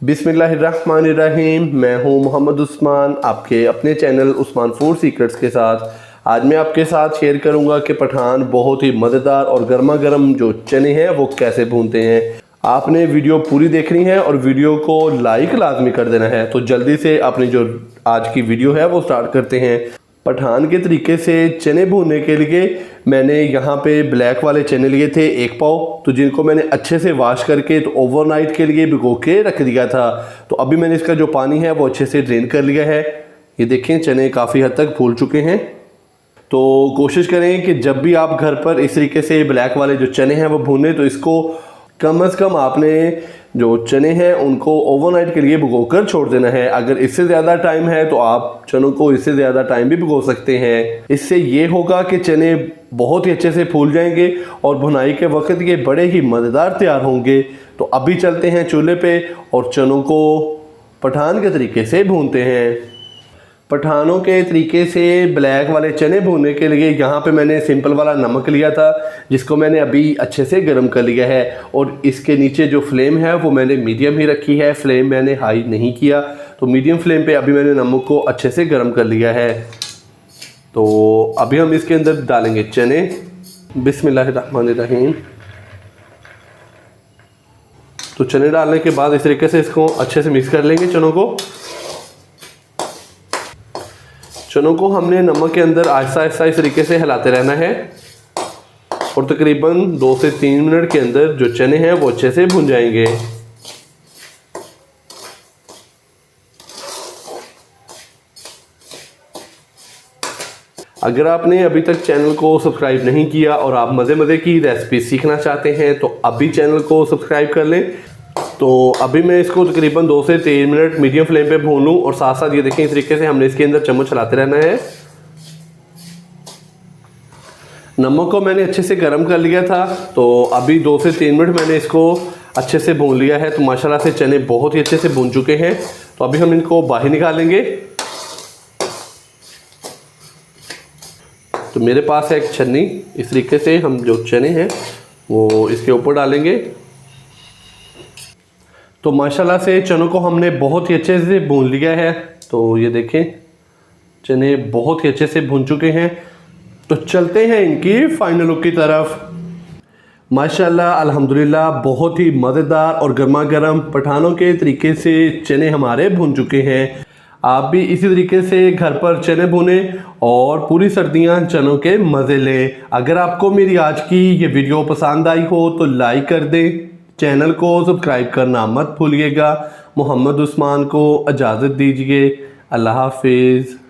बिस्मिल्लाहिर्रहमानिर्रहीम। मैं हूं मोहम्मद उस्मान, आपके अपने चैनल उस्मान फूड सीक्रेट्स के साथ। आज मैं आपके साथ शेयर करूंगा कि पठान बहुत ही मज़ेदार और गर्मा गर्म जो चने हैं वो कैसे भूनते हैं। आपने वीडियो पूरी देखनी है और वीडियो को लाइक लाजमी कर देना है। तो जल्दी से अपनी जो आज की वीडियो है वो स्टार्ट करते हैं। पठान के तरीके से चने भूनने के लिए मैंने यहाँ पे ब्लैक वाले चने लिए थे 1 पाव, तो जिनको मैंने अच्छे से वॉश करके तो ओवरनाइट के लिए भिगो के रख दिया था। तो अभी मैंने इसका जो पानी है वो अच्छे से ड्रेन कर लिया है। ये देखें चने काफ़ी हद तक फूल चुके हैं। तो कोशिश करें कि जब भी आप घर पर इस तरीके से ब्लैक वाले जो चने हैं वो भूनें तो इसको कम से कम आपने जो चने हैं उनको ओवरनाइट के लिए भिगो कर छोड़ देना है। अगर इससे ज़्यादा टाइम है तो आप चनों को इससे ज़्यादा टाइम भी भिगो सकते हैं। इससे ये होगा कि चने बहुत ही अच्छे से फूल जाएंगे और भुनाई के वक्त ये बड़े ही मज़ेदार तैयार होंगे। तो अभी चलते हैं चूल्हे पे और चनों को पठान के तरीके से भूनते हैं। पठानों के तरीके से ब्लैक वाले चने भूनने के लिए यहाँ पे मैंने सिंपल वाला नमक लिया था, जिसको मैंने अभी अच्छे से गर्म कर लिया है। और इसके नीचे जो फ्लेम है वो मैंने मीडियम ही रखी है, फ्लेम मैंने हाई नहीं किया। तो मीडियम फ्लेम पे अभी मैंने नमक को अच्छे से गर्म कर लिया है। तो अभी हम इसके अंदर डालेंगे चने। बिस्मिल्लाहिर्रहमानिर्रहीम। तो चने डालने के बाद इस तरीके से इसको अच्छे से मिक्स कर लेंगे। चनों को हमने नमक के अंदर आहिस्ता आहिस्ता इस तरीके से हिलाते रहना है और तकरीबन 2 से 3 मिनट के अंदर जो चने हैं वो अच्छे से भुन जाएंगे। अगर आपने अभी तक चैनल को सब्सक्राइब नहीं किया और आप मज़े मज़े की रेसिपी सीखना चाहते हैं तो अभी चैनल को सब्सक्राइब कर लें। तो अभी मैं इसको तकरीबन 2 से 3 मिनट मीडियम फ्लेम पे भून लूँ और साथ साथ ये देखें इस तरीके से हमने इसके अंदर चम्मच चलाते रहना है। नमक को मैंने अच्छे से गर्म कर लिया था, तो अभी 2 से 3 मिनट मैंने इसको अच्छे से भून लिया है। तो माशाल्लाह से चने बहुत ही अच्छे से भून चुके हैं। तो अभी हम इनको बाहर निकालेंगे। तो मेरे पास है एक छन्नी, इस तरीके से हम जो चने हैं वो इसके ऊपर डालेंगे। तो माशाल्लाह से चनों को हमने बहुत ही अच्छे से भून लिया है। तो ये देखें चने बहुत ही अच्छे से भून चुके हैं। तो चलते हैं इनकी फाइनल लुक की तरफ। माशाल्लाह अल्हम्दुलिल्लाह बहुत ही मज़ेदार और गर्मा गर्म पठानों के तरीके से चने हमारे भून चुके हैं। आप भी इसी तरीके से घर पर चने भुने और पूरी सर्दियां चनों के मज़े लें। अगर आपको मेरी आज की ये वीडियो पसंद आई हो तो लाइक कर दें, चैनल को सब्सक्राइब करना मत भूलिएगा। मोहम्मद उस्मान को इजाज़त दीजिए। अल्लाह हाफिज़।